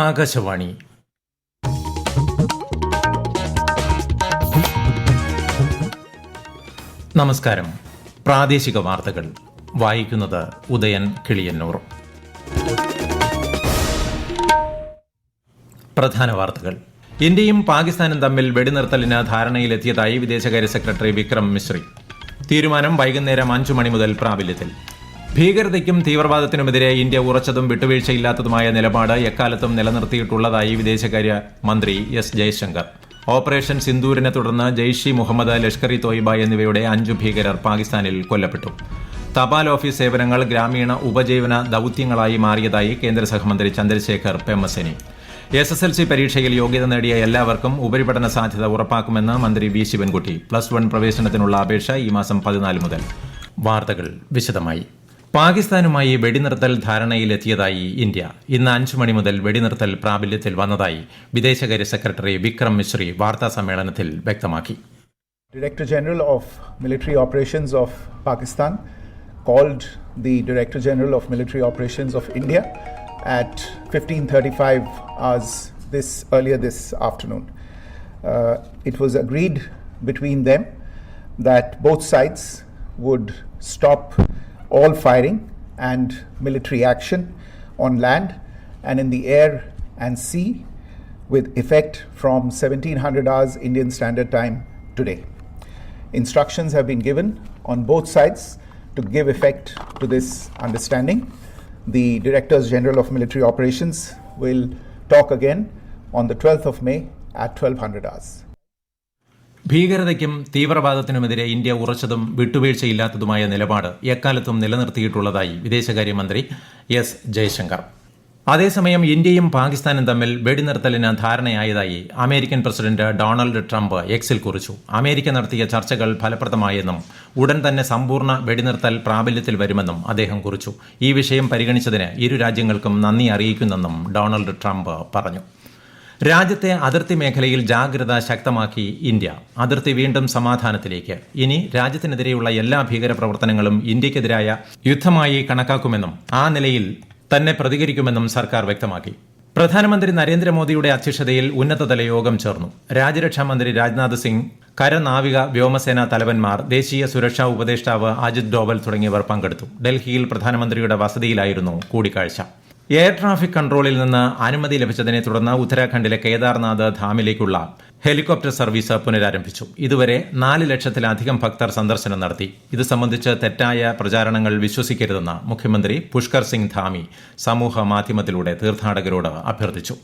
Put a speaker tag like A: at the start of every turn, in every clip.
A: ആകാശവാണി. നമസ്കാരം. പ്രാദേശിക വാർത്തകൾ വായിക്കുന്നത് ഉദയൻ കിളിയന്നൂർ. പ്രധാന വാർത്തകൾ. ഇന്ത്യയും പാകിസ്ഥാനും തമ്മിൽ വെടിനിർത്തലിന് ധാരണയിലെത്തിയതായി വിദേശകാര്യ സെക്രട്ടറി വിക്രം മിശ്രി. തീരുമാനം വൈകുന്നേരം 5 മണി മുതൽ പ്രാബല്യത്തിൽ. ഭീകരതയ്ക്കും തീവ്രവാദത്തിനുമെതിരെ ഇന്ത്യ ഉറച്ചതും വിട്ടുവീഴ്ചയില്ലാത്തതുമായ നിലപാട് എക്കാലത്തും നിലനിർത്തിയിട്ടുള്ളതായി വിദേശകാര്യ മന്ത്രി എസ് ജയശങ്കർ. ഓപ്പറേഷൻ സിന്ദൂരിനെ തുടർന്ന് ജെയ്ഷ് ഇ മുഹമ്മദ്, ലഷ്കർ ഇ തോയിബ എന്നിവയുടെ 5 ഭീകരർ പാകിസ്ഥാനിൽ കൊല്ലപ്പെട്ടു. തപാൽ ഓഫീസ് സേവനങ്ങൾ ഗ്രാമീണ ഉപജീവന ദൌത്യങ്ങളായി മാറിയതായി കേന്ദ്ര സഹമന്ത്രി ചന്ദ്രശേഖർ പെമ്മസേനി. SSLC പരീക്ഷയിൽ യോഗ്യത നേടിയ എല്ലാവർക്കും ഉപരിപഠന സാധ്യത ഉറപ്പാക്കുമെന്ന് മന്ത്രി വി ശിവൻകുട്ടി. +1 പ്രവേശനത്തിനുള്ള അപേക്ഷ ഈ മാസം 14 മുതൽ. വാർത്തകൾ വിശദമായി. പാകിസ്ഥാനുമായി വെടിനിർത്തൽ ധാരണയിലെത്തിയതായി ഇന്ത്യ. ഇന്ന് 5 മണി മുതൽ വെടിനിർത്തൽ പ്രാബല്യത്തിൽ വന്നതായി വിദേശകാര്യ സെക്രട്ടറി വിക്രം മിശ്രി വാർത്താസമ്മേളനത്തിൽ വ്യക്തമാക്കി.
B: Director General of Military Operations of Pakistan called the Director General of Military Operations of India at 15:35 hours earlier this afternoon. It was agreed between them that both sides would stop all firing and military action on land and in the air and sea with effect from 1700 hours Indian Standard Time today. Instructions have been given on both sides to give effect to this understanding. The Directors General of Military Operations will talk again on the 12th of May at 1200 hours.
A: ഭീകരതയ്ക്കും തീവ്രവാദത്തിനുമെതിരെ India ഉറച്ചതും വിട്ടുവീഴ്ചയില്ലാത്തതുമായ നിലപാട് എക്കാലത്തും നിലനിർത്തിയിട്ടുള്ളതായി വിദേശകാര്യമന്ത്രി S Jaishankar. അതേസമയം ഇന്ത്യയും പാകിസ്ഥാനും തമ്മിൽ വെടിനിർത്തലിന് ധാരണയായതായി American president Donald Trump എക്സിൽ കുറിച്ചു. America നടത്തിയ ചർച്ചകൾ ഫലപ്രദമായെന്നും ഉടൻ തന്നെ സമ്പൂർണ്ണ വെടിനിർത്തൽ പ്രാബല്യത്തിൽ വരുമെന്നും അദ്ദേഹം കുറിച്ചു. ഈ വിഷയം പരിഗണിച്ചതിന് ഇരു രാജ്യങ്ങൾക്കും നന്ദി അറിയിക്കുന്നെന്നും ഡൊണാൾഡ് ട്രംപ് പറഞ്ഞു. രാജ്യത്തെ അതിർത്തി മേഖലയിൽ ജാഗ്രത ശക്തമാക്കി ഇന്ത്യ. അതിർത്തി വീണ്ടും സമാധാനത്തിലേക്ക്. ഇനി രാജ്യത്തിനെതിരെയുള്ള എല്ലാ ഭീകരപ്രവർത്തനങ്ങളും ഇന്ത്യക്കെതിരായ യുദ്ധമായി കണക്കാക്കുമെന്നും ആ നിലയിൽ തന്നെ പ്രതികരിക്കുമെന്നും സർക്കാർ വ്യക്തമാക്കി. പ്രധാനമന്ത്രി നരേന്ദ്രമോദിയുടെ അധ്യക്ഷതയിൽ ഉന്നതതല യോഗം ചേർന്നു. രാജ്യരക്ഷാമന്ത്രി രാജ്നാഥ് സിംഗ്, കരനാവിക വ്യോമസേനാ തലവന്മാർ, ദേശീയ സുരക്ഷാ ഉപദേഷ്ടാവ് അജിത് ഡോവൽ തുടങ്ങിയവർ പങ്കെടുത്തു. ഡൽഹിയിൽ പ്രധാനമന്ത്രിയുടെ വസതിയിലായിരുന്നു കൂടിക്കാഴ്ച. എയർ ട്രാഫിക് കൺട്രോളിൽ നിന്ന് അനുമതി ലഭിച്ചതിനെ തുടർന്ന് ഉത്തരാഖണ്ഡിലെ കേദാർനാഥ് ധാമിലേക്കുള്ള ഹെലികോപ്റ്റർ സർവീസ് പുനരാരംഭിച്ചു. ഇതുവരെ 4 ലക്ഷത്തിലധികം ഭക്തർ സന്ദർശനം നടത്തി. ഇത് സംബന്ധിച്ച് തെറ്റായ പ്രചാരണങ്ങൾ വിശ്വസിക്കരുതെന്ന് മുഖ്യമന്ത്രി പുഷ്കർ സിംഗ് ധാമി സമൂഹ മാധ്യമത്തിലൂടെ തീർത്ഥാടകരോട് അഭ്യർത്ഥിച്ചു.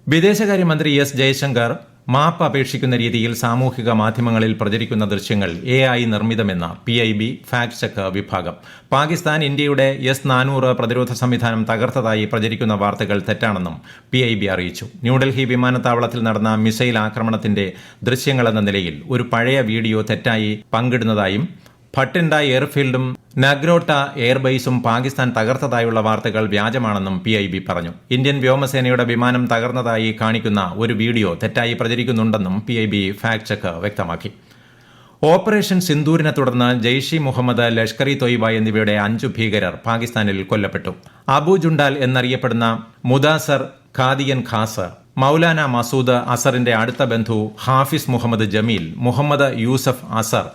A: വിദേശകാര്യമന്ത്രി എസ് ജയശങ്കർ മാപ്പ് അപേക്ഷിക്കുന്ന രീതിയിൽ സാമൂഹിക മാധ്യമങ്ങളിൽ പ്രചരിക്കുന്ന ദൃശ്യങ്ങൾ AI നിർമ്മിതമെന്ന് PIB ഫാക്ട് ചെക്ക് വിഭാഗം. പാകിസ്ഥാൻ ഇന്ത്യയുടെ S-400 പ്രതിരോധ സംവിധാനം തകർത്തതായി പ്രചരിക്കുന്ന വാർത്തകൾ തെറ്റാണെന്നും PIB അറിയിച്ചു. ന്യൂഡൽഹി വിമാനത്താവളത്തിൽ നടന്ന മിസൈൽ ആക്രമണത്തിന്റെ ദൃശ്യങ്ങളെന്ന നിലയിൽ ഒരു പഴയ വീഡിയോ തെറ്റായി പങ്കിടുന്നതായും ഭട്ടിൻഡ എയർഫീൽഡും നഗ്രോട്ട എയർബേസും പാകിസ്ഥാൻ തകർത്തതായുള്ള വാർത്തകൾ വ്യാജമാണെന്നും PIB പറഞ്ഞു. ഇന്ത്യൻ വ്യോമസേനയുടെ വിമാനം തകർന്നതായി കാണിക്കുന്ന ഒരു വീഡിയോ തെറ്റായി പ്രചരിക്കുന്നുണ്ടെന്നും PIB ഫാക്ട് ചെക്ക് വ്യക്തമാക്കി. ഓപ്പറേഷൻ സിന്ദൂരിനെ തുടർന്ന് ജെയ്ഷ് ഇ മുഹമ്മദ്, ലഷ്കർ ഇ തോയിബ എന്നിവയുടെ 5 ഭീകരർ പാകിസ്ഥാനിൽ കൊല്ലപ്പെട്ടു. അബു ജുണ്ടാൽ എന്നറിയപ്പെടുന്ന മുദാസർ ഖാദിയൻ ഖാസ്, മൌലാന മസൂദ് അസറിന്റെ അടുത്ത ബന്ധു ഹാഫിസ് മുഹമ്മദ് ജമീൽ, മുഹമ്മദ് യൂസഫ് അസർ,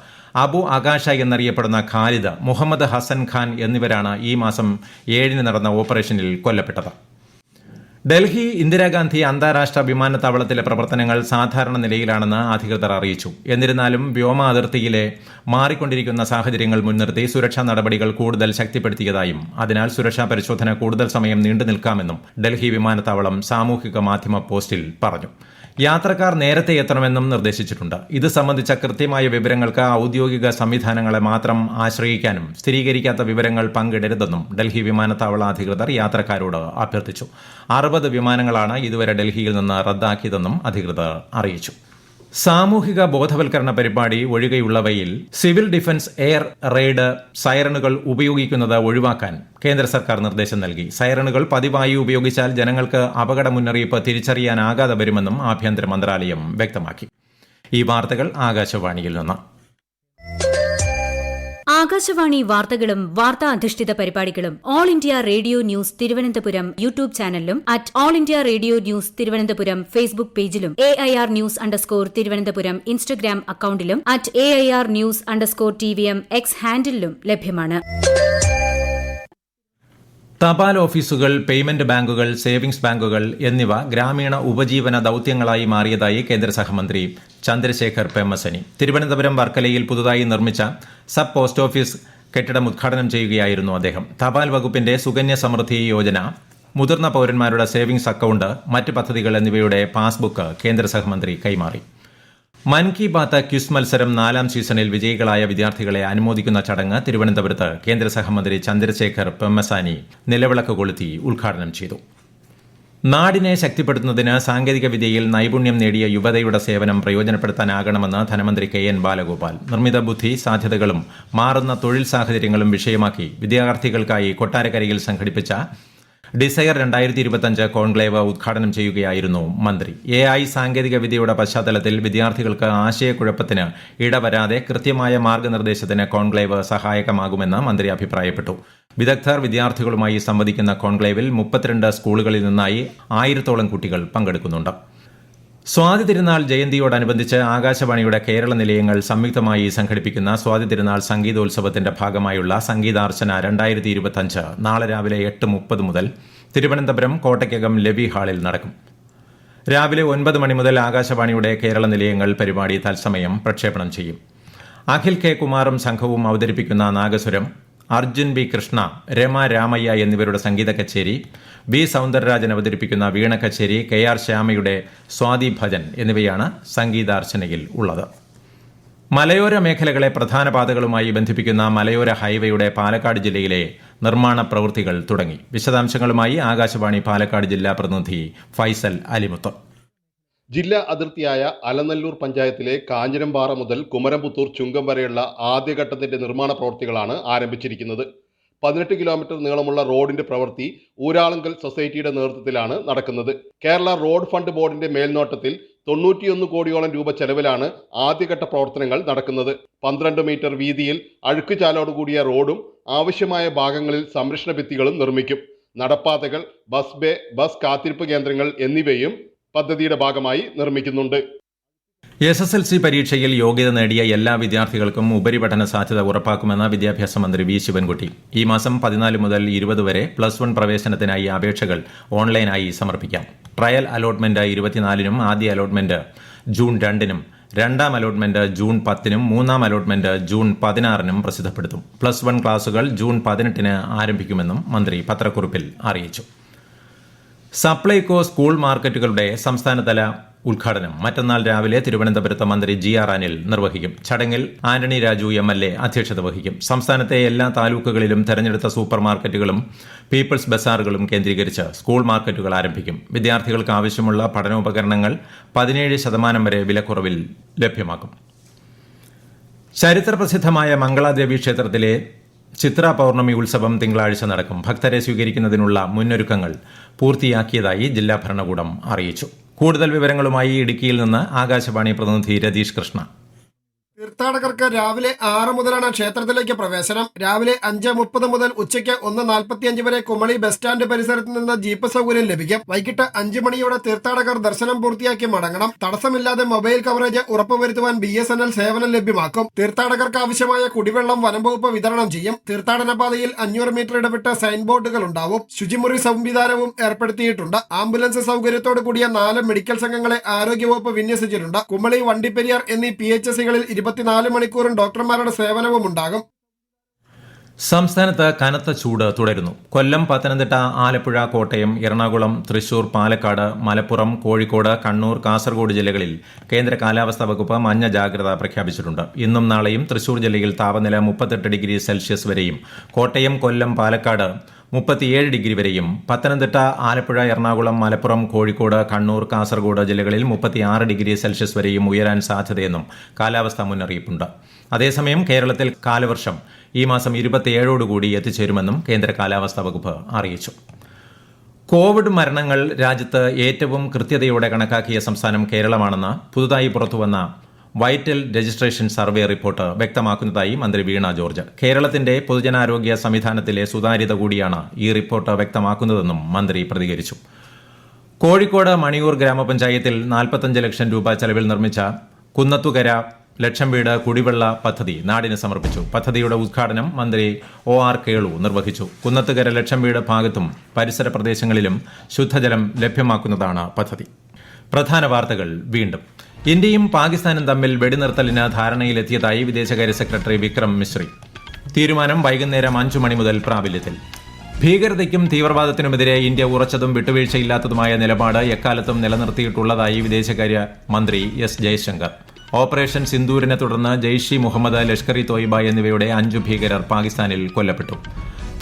A: അബു ആകാശ എന്നറിയപ്പെടുന്ന ഖാലിദ്, മുഹമ്മദ് ഹസൻ ഖാൻ എന്നിവരാണ് ഈ മാസം 7 നടന്ന ഓപ്പറേഷനിൽ കൊല്ലപ്പെട്ടത്. ഡൽഹി ഇന്ദിരാഗാന്ധി അന്താരാഷ്ട്ര വിമാനത്താവളത്തിലെ പ്രവർത്തനങ്ങൾ സാധാരണ നിലയിലാണെന്ന് അധികൃതർ അറിയിച്ചു. എന്നിരുന്നാലും വ്യോമ അതിർത്തിയിലെ മാറിക്കൊണ്ടിരിക്കുന്ന സാഹചര്യങ്ങൾ മുൻനിർത്തി സുരക്ഷാ നടപടികൾ കൂടുതൽ ശക്തിപ്പെടുത്തിയതായും അതിനാൽ സുരക്ഷാ പരിശോധന കൂടുതൽ സമയം നീണ്ടു നിൽക്കാമെന്നും ഡൽഹി വിമാനത്താവളം സാമൂഹിക മാധ്യമ പോസ്റ്റിൽ പറഞ്ഞു. യാത്രക്കാർ നേരത്തെ എത്തണമെന്നും നിർദ്ദേശിച്ചിട്ടുണ്ട്. ഇത് സംബന്ധിച്ച കൃത്യമായ വിവരങ്ങൾക്ക് ഔദ്യോഗിക സംവിധാനങ്ങളെ മാത്രം ആശ്രയിക്കാനും സ്ഥിരീകരിക്കാത്ത വിവരങ്ങൾ പങ്കിടരുതെന്നും ഡൽഹി വിമാനത്താവള അധികൃതർ യാത്രക്കാരോട് അഭ്യർത്ഥിച്ചു. 60 വിമാനങ്ങളാണ് ഇതുവരെ ഡൽഹിയിൽ നിന്ന് റദ്ദാക്കിയതെന്നും അധികൃതർ അറിയിച്ചു. സാമൂഹിക ബോധവൽക്കരണ പരിപാടി ഒഴികെയുള്ളവയിൽ സിവിൽ ഡിഫൻസ് എയർ റെയ്ഡ് സൈറണുകൾ ഉപയോഗിക്കുന്നത് ഒഴിവാക്കാൻ കേന്ദ്ര സർക്കാർ നിർദ്ദേശം നൽകി. സൈറണുകൾ പതിവായി ഉപയോഗിച്ചാൽ ജനങ്ങൾക്ക് അപകട മുന്നറിയിപ്പ് തിരിച്ചറിയാനാകാതെ വരുമെന്നും ആഭ്യന്തര മന്ത്രാലയം വ്യക്തമാക്കി. ഈ വാർത്തകൾ ആകാശവാണിയിൽ നിന്ന്.
C: ആകാശവാണി വാർത്തകളും വാർത്താ അധിഷ്ഠിത പരിപാടികളും All India Radio news Thiruvananthapuram YouTube ചാനലിലും at All India Radio news Thiruvananthapuram Facebook പേജിലും AIR ന്യൂസ് _തിരുവനന്തപുരം ഇൻസ്റ്റഗ്രാം അക്കൌണ്ടിലും at AIR news _TVM X ഹാൻഡിലും ലഭ്യമാണ്.
A: തപാൽ ഓഫീസുകൾ, പേയ്മെന്റ് ബാങ്കുകൾ, സേവിംഗ്സ് ബാങ്കുകൾ എന്നിവ ഗ്രാമീണ ഉപജീവന ദൌത്യങ്ങളായി മാറിയതായി കേന്ദ്ര സഹമന്ത്രി ചന്ദ്രശേഖർ പെമ്മസനി. തിരുവനന്തപുരം വർക്കലയിൽ പുതുതായി നിർമ്മിച്ച സബ് പോസ്റ്റ് ഓഫീസ് കെട്ടിടം ഉദ്ഘാടനം ചെയ്യുകയായിരുന്നു അദ്ദേഹം. തപാൽ വകുപ്പിന്റെ സുകന്യ സമൃദ്ധി യോജന, മുതിർന്ന പൌരന്മാരുടെ സേവിംഗ്സ് അക്കൌണ്ട്, മറ്റ് പദ്ധതികൾ എന്നിവയുടെ പാസ്ബുക്ക് കേന്ദ്ര സഹമന്ത്രി കൈമാറി. മൻ കി ബാത്ത് ക്വിസ് മത്സരം 4ാം സീസണിൽ വിജയികളായ വിദ്യാർത്ഥികളെ അനുമോദിക്കുന്ന ചടങ്ങ് തിരുവനന്തപുരത്ത് കേന്ദ്ര സഹമന്ത്രി ചന്ദ്രശേഖർ പെമ്മസാനി നിലവിളക്ക് കൊളുത്തി ഉദ്ഘാടനം ചെയ്തു. നാടിനെ ശക്തിപ്പെടുത്തുന്നതിന് സാങ്കേതികവിദ്യയിൽ നൈപുണ്യം നേടിയ യുവതയുടെ സേവനം പ്രയോജനപ്പെടുത്താനാകണമെന്ന് ധനമന്ത്രി KN ബാലഗോപാൽ. നിർമ്മിത ബുദ്ധി, സാധ്യതകളും മാറുന്ന തൊഴിൽ സാഹചര്യങ്ങളും വിഷയമാക്കി വിദ്യാർത്ഥികൾക്കായി കൊട്ടാരക്കരയിൽ സംഘടിപ്പിച്ച ഡിസയർ 2025 കോൺക്ലേവ് ഉദ്ഘാടനം ചെയ്യുകയായിരുന്നു മന്ത്രി. AI സാങ്കേതികവിദ്യയുടെ പശ്ചാത്തലത്തിൽ വിദ്യാർത്ഥികൾക്ക് ആശയക്കുഴപ്പത്തിന് ഇടവരാതെ കൃത്യമായ മാർഗനിർദ്ദേശത്തിന് കോൺക്ലേവ് സഹായകമാകുമെന്ന് മന്ത്രി അഭിപ്രായപ്പെട്ടു. വിദഗ്ധർ വിദ്യാർത്ഥികളുമായി സംവദിക്കുന്ന കോൺക്ലേവിൽ 32 സ്കൂളുകളിൽ നിന്നായി 1000-ഓളം കുട്ടികൾ പങ്കെടുക്കുന്നുണ്ട്. സ്വാതി തിരുനാൾ ജയന്തിയോടനുബന്ധിച്ച് ആകാശവാണിയുടെ കേരള നിലയങ്ങൾ സംയുക്തമായി സംഘടിപ്പിക്കുന്ന സ്വാതി തിരുനാൾ സംഗീതോത്സവത്തിന്റെ ഭാഗമായുള്ള സംഗീതാർച്ചന 2025 നാളെ രാവിലെ 8:30 മുതൽ തിരുവനന്തപുരം കോട്ടയ്ക്കകം ലവി ഹാളിൽ നടക്കും. രാവിലെ 9 മണി മുതൽ ആകാശവാണിയുടെ കേരള നിലയങ്ങൾ പരിപാടി തത്സമയം പ്രക്ഷേപണം ചെയ്യും. അഖിൽ K. കുമാറും സംഘവും അവതരിപ്പിക്കുന്ന നാഗസ്വരം, അർജുൻ B. കൃഷ്ണ, രമ രാമയ്യ എന്നിവരുടെ സംഗീത കച്ചേരി, B. സൗന്ദരരാജൻ അവതരിപ്പിക്കുന്ന വീണ കച്ചേരി, KR ശ്യാമയുടെ സ്വാതി ഭജൻ എന്നിവയാണ് സംഗീതാർച്ചനയിൽ ഉള്ളത്. മലയോര മേഖലകളെ പ്രധാന പാതകളുമായി ബന്ധിപ്പിക്കുന്ന മലയോര ഹൈവേയുടെ പാലക്കാട് ജില്ലയിലെ നിർമ്മാണ പ്രവൃത്തികൾ തുടങ്ങി. വിശദാംശങ്ങളുമായി ആകാശവാണി പാലക്കാട് ജില്ലാ പ്രതിനിധി ഫൈസൽ അലിമുത്ത്.
D: ജില്ലാ അതിർത്തിയായ അലനല്ലൂർ പഞ്ചായത്തിലെ കാഞ്ഞിരംപാറ മുതൽ കുമരംപുത്തൂർ ചുങ്കം വരെയുള്ള ആദ്യഘട്ടത്തിന്റെ നിർമ്മാണ പ്രവൃത്തികളാണ് ആരംഭിച്ചിരിക്കുന്നത്. 18 കിലോമീറ്റർ നീളമുള്ള റോഡിന്റെ പ്രവൃത്തി ഊരാളുങ്കൽ സൊസൈറ്റിയുടെ നേതൃത്വത്തിലാണ് നടക്കുന്നത്. കേരള റോഡ് ഫണ്ട് ബോർഡിന്റെ മേൽനോട്ടത്തിൽ 91 കോടിയോളം രൂപ ചെലവിലാണ് ആദ്യഘട്ട പ്രവർത്തനങ്ങൾ നടക്കുന്നത്. 12 മീറ്റർ വീതിയിൽ അഴുക്കുചാലോടുകൂടിയ റോഡും ആവശ്യമായ ഭാഗങ്ങളിൽ സംരക്ഷണ ഭിത്തികളും നിർമ്മിക്കും. നടപ്പാതകൾ, ബസ് ബേ, ബസ് കാത്തിരിപ്പ് കേന്ദ്രങ്ങൾ എന്നിവയും പദ്ധതിയുടെ ഭാഗമായി നിർമ്മിക്കുന്നുണ്ട്.
A: SSLC പരീക്ഷയിൽ യോഗ്യത നേടിയ എല്ലാ വിദ്യാർത്ഥികൾക്കും ഉപരിപഠന സാധ്യത ഉറപ്പാക്കുമെന്ന് വിദ്യാഭ്യാസ മന്ത്രി V. ശിവൻകുട്ടി. ഈ മാസം 14 മുതൽ 20 വരെ +1 പ്രവേശനത്തിനായി അപേക്ഷകൾ ഓൺലൈനായി സമർപ്പിക്കാം. ട്രയൽ അലോട്ട്മെന്റ് 24-നും ആദ്യ അലോട്ട്മെന്റ് ജൂൺ 2-നും, രണ്ടാം അലോട്ട്മെന്റ് ജൂൺ 10-നും, മൂന്നാം അലോട്ട്മെന്റ് ജൂൺ 16-നും പ്രസിദ്ധപ്പെടുത്തും. +1 ക്ലാസുകൾ ജൂൺ 18-ന് ആരംഭിക്കുമെന്നും മന്ത്രി പത്രക്കുറിപ്പിൽ അറിയിച്ചു. സപ്ലൈകോ സ്കൂൾ മാർക്കറ്റുകളുടെ സംസ്ഥാനതല ഉദ്ഘാടനം മറ്റന്നാൾ രാവിലെ തിരുവനന്തപുരത്ത് മന്ത്രി GR അനിൽ നിർവഹിക്കും. ചടങ്ങിൽ ആന്റണി രാജു MLA അധ്യക്ഷത വഹിക്കും. സംസ്ഥാനത്തെ എല്ലാ താലൂക്കുകളിലും തെരഞ്ഞെടുത്ത സൂപ്പർ മാർക്കറ്റുകളും പീപ്പിൾസ് ബസാറുകളും കേന്ദ്രീകരിച്ച് സ്കൂൾ മാർക്കറ്റുകൾ ആരംഭിക്കും. വിദ്യാർത്ഥികൾക്ക് ആവശ്യമുള്ള പഠനോപകരണങ്ങൾ 17% വരെ വിലക്കുറവിൽ ലഭ്യമാക്കും. ചരിത്രപ്രസിദ്ധമായ മംഗളാദേവി ക്ഷേത്രത്തിലെ ചിത്ര പൌർണമി ഉത്സവം തിങ്കളാഴ്ച നടക്കും. ഭക്തരെ സ്വീകരിക്കുന്നതിനുള്ള മുന്നൊരുക്കങ്ങൾ പൂർത്തിയാക്കിയതായി ജില്ലാ ഭരണകൂടം അറിയിച്ചു. കൂടുതൽ വിവരങ്ങളുമായി ഇടുക്കിയിൽ നിന്ന് ആകാശവാണി പ്രതിനിധി രതീഷ് കൃഷ്ണ.
E: തീർത്ഥാടകർക്ക് രാവിലെ 6 മുതലാണ് ക്ഷേത്രത്തിലേക്ക് പ്രവേശനം. രാവിലെ 5:30 മുതൽ ഉച്ചയ്ക്ക് 1:45 വരെ കുമളി ബസ് സ്റ്റാൻഡ് പരിസരത്ത് നിന്ന് ജീപ്പ് സൗകര്യം ലഭിക്കും. വൈകിട്ട് 5 മണിയോടെ തീർത്ഥാടകർ ദർശനം പൂർത്തിയാക്കി മടങ്ങണം. തടസ്സമില്ലാതെ മൊബൈൽ കവറേജ് ഉറപ്പുവരുത്തുവാൻ BSNL സേവനം ലഭ്യമാക്കും. തീർത്ഥാടകർക്ക് ആവശ്യമായ കുടിവെള്ളം വനംവകുപ്പ് വിതരണം ചെയ്യും. തീർത്ഥാടന പാതയിൽ 500 മീറ്റർ ഇടവിട്ട് സൈൻ ബോർഡുകൾ ഉണ്ടാവും. ശുചിമുറി സംവിധാനവും ഏർപ്പെടുത്തിയിട്ടുണ്ട്. ആംബുലൻസ് സൗകര്യത്തോടു കൂടിയ 4 മെഡിക്കൽ സംഘങ്ങളെ ആരോഗ്യവകുപ്പ് വിന്യസിച്ചിട്ടുണ്ട്. കുമളി, വണ്ടിപ്പെരിയാർ എന്നീ PHSകളിൽ 24 മണിക്കൂറും ഡോക്ടർമാരുടെ സേവനവും ഉണ്ടാകും.
A: സംസ്ഥാനത്ത് കനത്ത ചൂട് തുടരുന്നു. കൊല്ലം, പത്തനംതിട്ട, ആലപ്പുഴ, കോട്ടയം, എറണാകുളം, തൃശൂർ, പാലക്കാട്, മലപ്പുറം, കോഴിക്കോട്, കണ്ണൂർ, കാസർഗോഡ് ജില്ലകളിൽ കേന്ദ്ര കാലാവസ്ഥാ വകുപ്പ് മഞ്ഞ ജാഗ്രത പ്രഖ്യാപിച്ചിട്ടുണ്ട്. ഇന്നും നാളെയും തൃശൂർ ജില്ലയിൽ താപനില 38 ഡിഗ്രി സെൽഷ്യസ് വരെയും, കോട്ടയം, കൊല്ലം, പാലക്കാട് 37 ഡിഗ്രി വരെയും, പത്തനംതിട്ട, ആലപ്പുഴ, എറണാകുളം, മലപ്പുറം, കോഴിക്കോട്, കണ്ണൂർ, കാസർഗോഡ് ജില്ലകളിൽ 36 ഡിഗ്രി സെൽഷ്യസ് വരെയും ഉയരാൻ സാധ്യതയെന്നും കാലാവസ്ഥാ മുന്നറിയിപ്പുണ്ട്. അതേസമയം കേരളത്തിൽ കാലവർഷം ഈ മാസം 27ഓടുകൂടി എത്തിച്ചേരുമെന്നും കേന്ദ്ര കാലാവസ്ഥാ വകുപ്പ് അറിയിച്ചു. കോവിഡ് മരണങ്ങൾ രാജ്യത്ത് ഏറ്റവും കൃത്യതയോടെ കണക്കാക്കിയ സംസ്ഥാനം കേരളമാണെന്ന് പുതുതായി പുറത്തുവന്ന വൈറ്റൽ രജിസ്ട്രേഷൻ സർവേ റിപ്പോർട്ട് വ്യക്തമാക്കുന്നതായി മന്ത്രി വീണ ജോർജ്. കേരളത്തിന്റെ പൊതുജനാരോഗ്യ സംവിധാനത്തിലെ സുതാര്യത കൂടിയാണ് ഈ റിപ്പോർട്ട് വ്യക്തമാക്കുന്നതെന്നും മന്ത്രി പ്രതികരിച്ചു. കോഴിക്കോട് മണിയൂർ ഗ്രാമപഞ്ചായത്തിൽ 45 ലക്ഷം രൂപ ചെലവിൽ നിർമ്മിച്ച കുന്നത്തുകര ലക്ഷം വീട് കുടിവെള്ള പദ്ധതി നാടിന് സമർപ്പിച്ചു. പദ്ധതിയുടെ ഉദ്ഘാടനം മന്ത്രി OR കേളു നിർവഹിച്ചു. കുന്നത്തുകര ലക്ഷം വീട് ഭാഗത്തും പരിസര പ്രദേശങ്ങളിലും ശുദ്ധജലം ലഭ്യമാക്കുന്നതാണ് പദ്ധതി. പ്രധാന വാർത്തകൾ വീണ്ടും. ഇന്ത്യയും പാകിസ്ഥാനും തമ്മിൽ വെടിനിർത്തലിന് ധാരണയിലെത്തിയതായി വിദേശകാര്യ സെക്രട്ടറി വിക്രം മിശ്രി. തീരുമാനം വൈകുന്നേരം 5 മണി മുതൽ പ്രാബല്യത്തിൽ. ഭീകരതയ്ക്കും തീവ്രവാദത്തിനുമെതിരെ ഇന്ത്യ ഉറച്ചതും വിട്ടുവീഴ്ചയില്ലാത്തതുമായ നിലപാട് എക്കാലത്തും നിലനിർത്തിയിട്ടുള്ളതായി വിദേശകാര്യ മന്ത്രി S ജയശങ്കർ. ഓപ്പറേഷൻ സിന്ദൂരിനെ തുടർന്ന് ജെയ്ഷ് ഇ മുഹമ്മദ്, ലഷ്കർ ഇ തോയിബ എന്നിവയുടെ 5 ഭീകരർ പാകിസ്ഥാനിൽ കൊല്ലപ്പെട്ടു.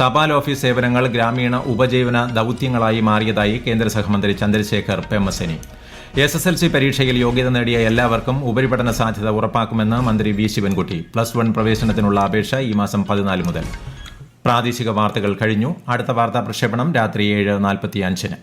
A: തപാൽ ഓഫീസ് സേവനങ്ങൾ ഗ്രാമീണ ഉപജീവന ദൌത്യങ്ങളായി മാറിയതായി കേന്ദ്ര സഹമന്ത്രി ചന്ദ്രശേഖർ പെമ്മസേനി. SSLC പരീക്ഷയിൽ യോഗ്യത നേടിയ എല്ലാവർക്കും ഉപരിപഠന സാധ്യത ഉറപ്പാക്കുമെന്ന് മന്ത്രി വി ശിവൻകുട്ടി. +1 പ്രവേശനത്തിനുള്ള അപേക്ഷ ഈ മാസം 14 മുതൽ. പ്രാദേശിക വാർത്തകൾ കഴിഞ്ഞു. അടുത്ത വാർത്താ പ്രക്ഷേപണം രാത്രി 7:45.